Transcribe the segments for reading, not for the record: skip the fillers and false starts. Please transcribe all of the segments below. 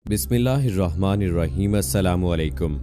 बिस्मिल्लाहिर्रहमानिर्रहीम। अस्सलामुअलैकुम।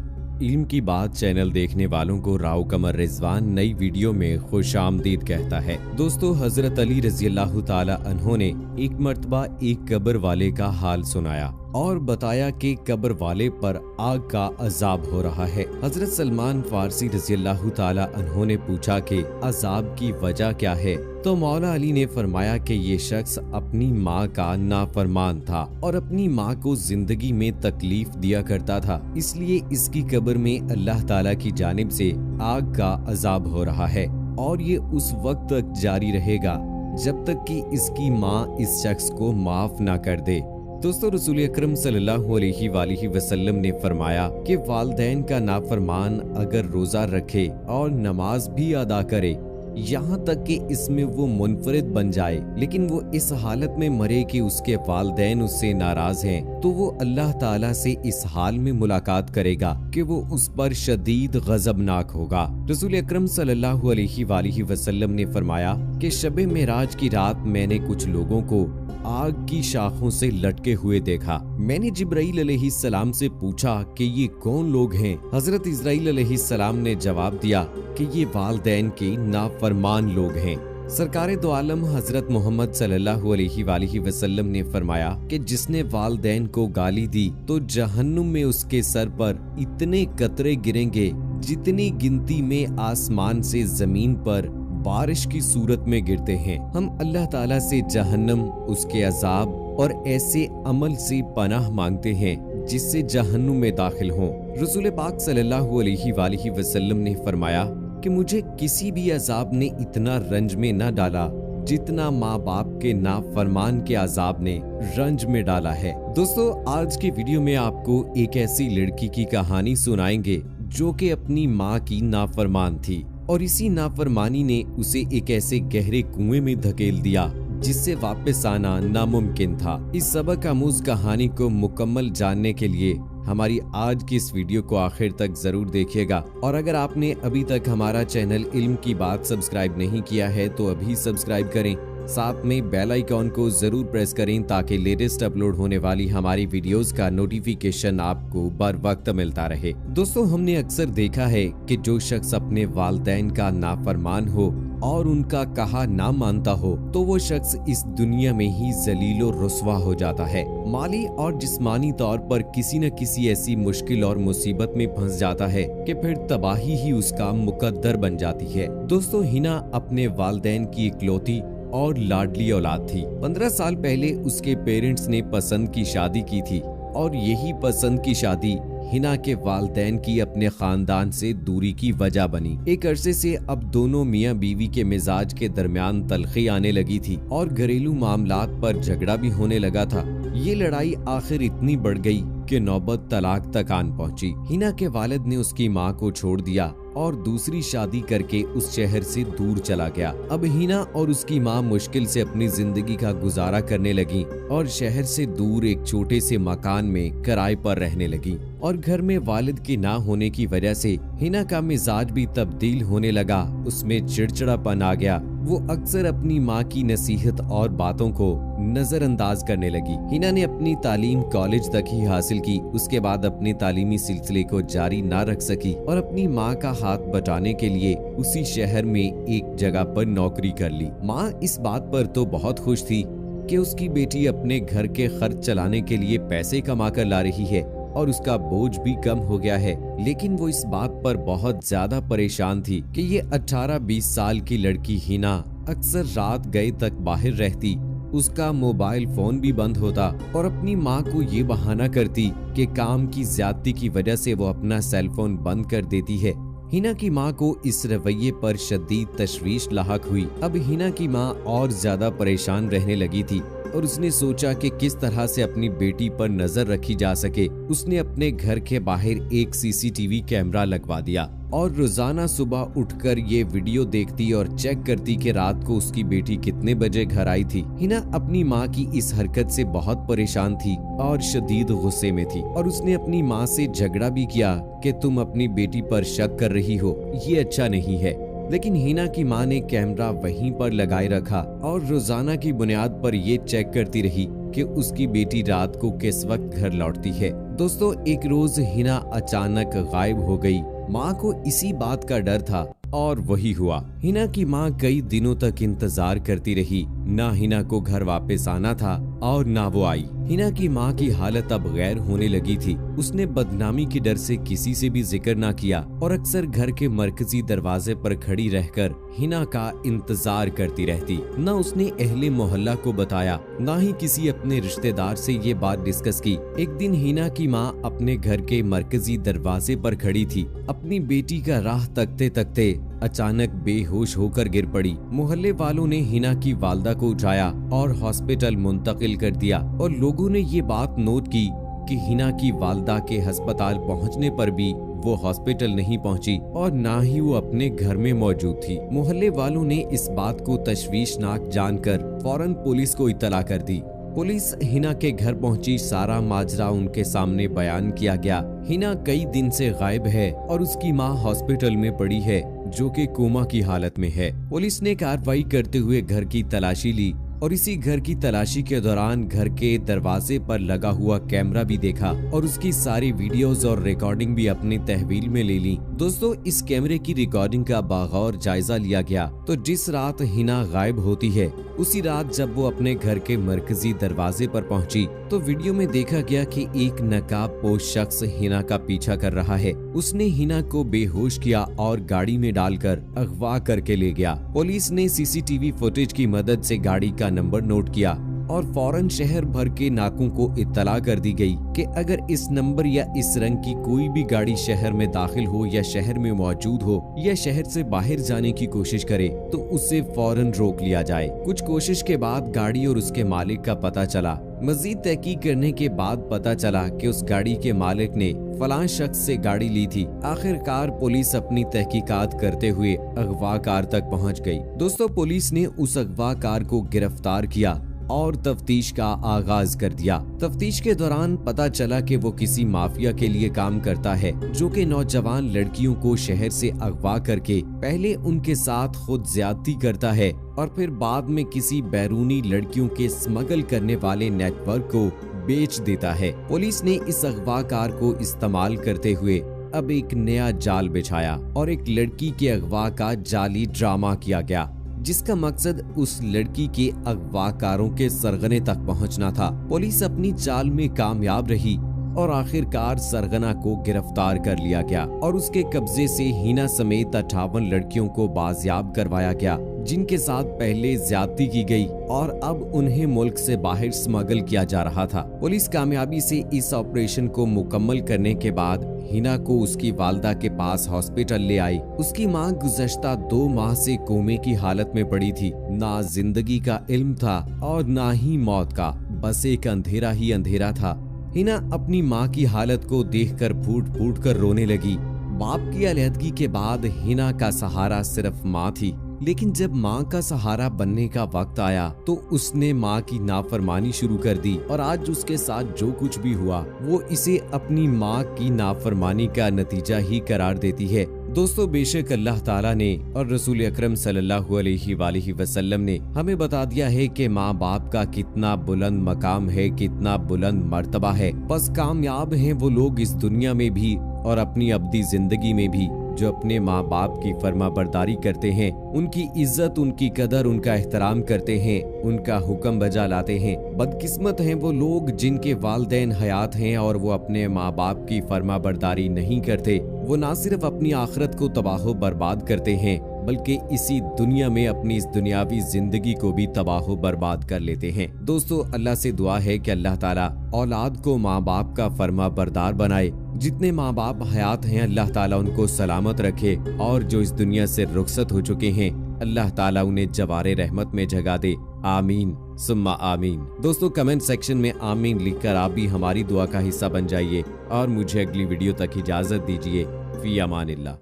इल्म की बात चैनल देखने वालों को राव कमर रिजवान नई वीडियो में खुश आमदीद कहता है। दोस्तों, हजरत अली रज़ियल्लाहु ताला अन्हो ने एक मर्तबा एक कब्र वाले का हाल सुनाया और बताया कि कब्र वाले पर आग का अजाब हो रहा है। हजरत सलमान फारसी रज़ियल्लाहु ताला अन्हो ने पूछा कि अजाब की वजह क्या है, तो मौला अली ने फरमाया कि ये शख्स अपनी माँ का नाफरमान था और अपनी माँ को जिंदगी में तकलीफ दिया करता था, इसलिए इसकी कब्र में अल्लाह ताला की जानिब से आग का अजाब हो रहा है और ये उस वक्त तक जारी रहेगा जब तक कि इसकी माँ इस शख्स को माफ ना कर दे। दोस्तों, रसूल अकरम सल्लल्लाहु अलैहि वसल्लम ने फरमाया कि वालिदैन का नाफरमान अगर रोजा रखे और नमाज भी अदा करे, यहाँ तक कि इसमें वो मुनफरिद बन जाए, लेकिन वो इस हालत में मरे कि उसके वालिदैन उससे नाराज हैं, तो वो अल्लाह ताला से इस हाल में मुलाकात करेगा कि वो उस पर शदीद गजबनाक होगा। रसूल अकरम सल्लल्लाहु अलैहि वसल्लम ने फरमाया कि शबे मेराज की रात मैंने कुछ लोगों को आग की शाखों से लटके हुए देखा। मैंने जिब्राइल अलैहिस्सलाम से पूछा कि ये कौन लोग हैं। हजरत इस्राइल अलैहिस्सलाम ने जवाब दिया कि ये वालिदैन के नाफरमान लोग हैं। सरकारे दो आलम हजरत मोहम्मद सल्लल्लाहु अलैहि वसल्लम ने फरमाया कि जिसने वालिदैन को गाली दी तो जहन्नुम में उसके सर पर इतने कतरे गिरेंगे जितनी गिनती में आसमान से जमीन पर बारिश की सूरत में गिरते हैं। हम अल्लाह ताला से जहन्नम, उसके अजाब और ऐसे अमल से पनाह मांगते हैं जिससे जहन्नुम में दाखिल हों। रसूल पाक सल्लल्लाहु अलैहि वसल्लम ने फरमाया कि मुझे किसी भी अजाब ने इतना रंज में न डाला जितना माँ बाप के नाफरमान के अजाब ने रंज में डाला है। दोस्तों, आज के वीडियो में आपको एक ऐसी लड़की की कहानी सुनाएंगे जो कि अपनी माँ की नाफरमान थी और इसी नाफरमानी ने उसे एक ऐसे गहरे कुएं में धकेल दिया जिससे वापस आना नामुमकिन था। इस सबक आमूज कहानी को मुकम्मल जानने के लिए हमारी आज की इस वीडियो को आखिर तक जरूर देखिएगा और अगर आपने अभी तक हमारा चैनल इल्म की बात सब्सक्राइब नहीं किया है तो अभी सब्सक्राइब करें, साथ में बेल आइकॉन को जरूर प्रेस करें ताकि लेटेस्ट अपलोड होने वाली हमारी वीडियोस का नोटिफिकेशन आपको बर वक्त मिलता रहे। दोस्तों, हमने अक्सर देखा है कि जो शख्स अपने वालिदैन का नाफरमान हो और उनका कहा ना मानता हो तो वो शख्स इस दुनिया में ही जलीलो रुस्वा हो जाता है। माली और जिस्मानी तौर पर किसी न किसी ऐसी मुश्किल और मुसीबत में फंस जाता है कि फिर तबाही ही उसका मुकद्दर बन जाती है। दोस्तों, हिना अपने वालिदैन की इकलौती और लाडली औलाद थी। 15 साल पहले उसके पेरेंट्स ने पसंद की शादी की थी और यही पसंद की शादी हिना के वालिदैन की अपने खानदान से दूरी की वजह बनी। एक अरसे से अब दोनों मियां बीवी के मिजाज के दरमियान तलखी आने लगी थी और घरेलू मामलात पर झगड़ा भी होने लगा था। ये लड़ाई आखिर इतनी बढ़ गई कि नौबत तलाक तक आन पहुंची। हिना के वालिद ने उसकी माँ को छोड़ दिया और दूसरी शादी करके उस शहर से दूर चला गया। अब हिना और उसकी माँ मुश्किल से अपनी जिंदगी का गुजारा करने लगी और शहर से दूर एक छोटे से मकान में किराए पर रहने लगी और घर में वालिद के ना होने की वजह से हिना का मिजाज भी तब्दील होने लगा। उसमें चिड़चिड़ापन आ गया। वो अक्सर अपनी माँ की नसीहत और बातों को नजरअंदाज करने लगी। हिना ने अपनी तालीम कॉलेज तक ही हासिल की। उसके बाद अपने तालीमी सिलसिले को जारी ना रख सकी और अपनी माँ का हाथ बटाने के लिए उसी शहर में एक जगह पर नौकरी कर ली। माँ इस बात पर तो बहुत खुश थी कि उसकी बेटी अपने घर के खर्च चलाने के लिए पैसे कमा कर ला रही है और उसका बोझ भी कम हो गया है, लेकिन वो इस बात पर बहुत ज्यादा परेशान थी कि ये 18-20 साल की लड़की हिना अक्सर रात गए तक बाहर रहती, उसका मोबाइल फोन भी बंद होता और अपनी माँ को ये बहाना करती कि काम की ज्यादती की वजह से वो अपना सेल फोन बंद कर देती है। हिना की माँ को इस रवैये पर शदीद तशवीश लाहक हुई। अब हिना की माँ और ज्यादा परेशान रहने लगी थी और उसने सोचा कि किस तरह से अपनी बेटी पर नजर रखी जा सके। उसने अपने घर के बाहर एक सीसीटीवी कैमरा लगवा दिया और रोजाना सुबह उठकर ये वीडियो देखती और चेक करती कि रात को उसकी बेटी कितने बजे घर आई थी। हिना अपनी माँ की इस हरकत से बहुत परेशान थी और शदीद गुस्से में थी और उसने अपनी माँ से झगड़ा भी किया कि तुम अपनी बेटी पर शक कर रही हो, ये अच्छा नहीं है। लेकिन हिना की माँ ने कैमरा वहीं पर लगाए रखा और रोजाना की बुनियाद पर ये चेक करती रही कि उसकी बेटी रात को किस वक्त घर लौटती है। दोस्तों, एक रोज हिना अचानक गायब हो गई। माँ को इसी बात का डर था और वही हुआ। हिना की माँ कई दिनों तक इंतजार करती रही। ना हिना को घर वापस आना था और ना वो आई। हिना की माँ की हालत अब गैर होने लगी थी। उसने बदनामी के डर से किसी से भी जिक्र ना किया और अक्सर घर के मरकजी दरवाजे पर खड़ी रहकर हिना का इंतजार करती रहती। न उसने अहले मोहल्ला को बताया, ना ही किसी अपने रिश्तेदार से ये बात डिस्कस की। एक दिन हिना की माँ अपने घर के मरकजी दरवाजे पर खड़ी थी। अपनी बेटी का राह तकते तकते अचानक बेहोश होकर गिर पड़ी। मोहल्ले वालों ने हिना की वालदा को उठाया और हॉस्पिटल मुंतकिल कर दिया और लोगों ने ये बात नोट की कि हिना की वालदा के अस्पताल पहुंचने पर भी वो हॉस्पिटल नहीं पहुंची और ना ही वो अपने घर में मौजूद थी। मोहल्ले वालों ने इस बात को तशवीशनाक जानकर फौरन पुलिस को इत्तला कर दी। पुलिस हिना के घर पहुंची। सारा माजरा उनके सामने बयान किया गया। हिना कई दिन से गायब है और उसकी मां हॉस्पिटल में पड़ी है, जो कि कोमा की हालत में है। पुलिस ने कार्रवाई करते हुए घर की तलाशी ली और इसी घर की तलाशी के दौरान घर के दरवाजे पर लगा हुआ कैमरा भी देखा और उसकी सारी वीडियोस और रिकॉर्डिंग भी अपनी तहवील में ले ली। दोस्तों, इस कैमरे की रिकॉर्डिंग का बागौर जायजा लिया गया तो जिस रात हिना गायब होती है, उसी रात जब वो अपने घर के मरकजी दरवाजे पर पहुंची तो वीडियो में देखा गया कि एक नकाबपोश शख्स हिना का पीछा कर रहा है। उसने हिना को बेहोश किया और गाड़ी में डालकर अगवा करके ले गया। पुलिस ने सीसीटीवी फुटेज की मदद से गाड़ी का नंबर नोट किया और फौरन शहर भर के नाकों को इत्तला कर दी गई कि अगर इस नंबर या इस रंग की कोई भी गाड़ी शहर में दाखिल हो या शहर में मौजूद हो या शहर से बाहर जाने की कोशिश करे तो उसे फौरन रोक लिया जाए। कुछ कोशिश के बाद गाड़ी और उसके मालिक का पता चला। मजीद तहकीक करने के बाद पता चला कि उस गाड़ी के मालिक ने फलां शख्स से गाड़ी ली थी। आखिरकार पुलिस अपनी तहकीकात करते हुए अगवाकार तक पहुंच गई। दोस्तों, पुलिस ने उस अगवाकार को गिरफ्तार किया और तफ्तीश का आगाज कर दिया। तफ्तीश के दौरान पता चला कि वो किसी माफिया के लिए काम करता है, जो कि नौजवान लड़कियों को शहर से अगवा करके पहले उनके साथ खुद ज्यादती करता है और फिर बाद में किसी बैरूनी लड़कियों के स्मगल करने वाले नेटवर्क को बेच देता है। पुलिस ने इस अगवाकार को इस्तेमाल करते हुए अब एक नया जाल बिछाया और एक लड़की के अगवा का जाली ड्रामा किया गया, जिसका मकसद उस लड़की के अगवाकारों के सरगने तक पहुंचना था। पुलिस अपनी चाल में कामयाब रही और आखिरकार सरगना को गिरफ्तार कर लिया गया और उसके कब्जे से हिना समेत 58 लड़कियों को बाजियाब करवाया गया, जिनके साथ पहले ज्यादती की गई और अब उन्हें मुल्क से बाहर स्मगल किया जा रहा था। पुलिस कामयाबी से इस ऑपरेशन को मुकम्मल करने के बाद हिना को उसकी वालदा के पास हॉस्पिटल ले आई। उसकी मां गुज़श्ता 2 माह से कोमे की हालत में पड़ी थी। ना जिंदगी का इल्म था और ना ही मौत का, बस एक अंधेरा ही अंधेरा था। हिना अपनी माँ की हालत को देखकर फूट फूट कर रोने लगी। बाप की अलहदगी के बाद हिना का सहारा सिर्फ माँ थी, लेकिन जब माँ का सहारा बनने का वक्त आया तो उसने माँ की नाफरमानी शुरू कर दी और आज उसके साथ जो कुछ भी हुआ वो इसे अपनी माँ की नाफरमानी का नतीजा ही करार देती है। दोस्तों, बेशक अल्लाह ताला ने और रसूल अकरम सल्लल्लाहु अलैहि वसल्लम ने हमें बता दिया है कि माँ बाप का कितना बुलंद मकाम है, कितना बुलंद मर्तबा है। बस कामयाब हैं वो लोग इस दुनिया में भी और अपनी अब्दी जिंदगी में भी जो अपने माँ बाप की फर्माबरदारी करते हैं, उनकी इज्जत, उनकी कदर, उनका एहतराम करते हैं, उनका हुक्म बजा लाते हैं। बदकिस्मत हैं वो लोग जिनके वालिदैन हयात हैं और वो अपने माँ बाप की फर्माबरदारी नहीं करते। वो ना सिर्फ अपनी आखिरत को तबाह बर्बाद करते हैं बल्कि इसी दुनिया में अपनी इस दुनियावी जिंदगी को भी तबाह बर्बाद कर लेते हैं। दोस्तों, अल्लाह से दुआ है कि अल्लाह ताला औलाद को माँ बाप का फर्मा बरदार बनाए। जितने माँ बाप हयात हैं अल्लाह ताला उनको सलामत रखे और जो इस दुनिया से रुखसत हो चुके हैं अल्लाह ताला उन्हें जवारे रहमत में जगा दे। आमीन सुम्मा आमीन। दोस्तों, कमेंट सेक्शन में आमीन लिखकर आप भी हमारी दुआ का हिस्सा बन जाइए और मुझे अगली वीडियो तक इजाजत दीजिए। फी अमानिल्लाह।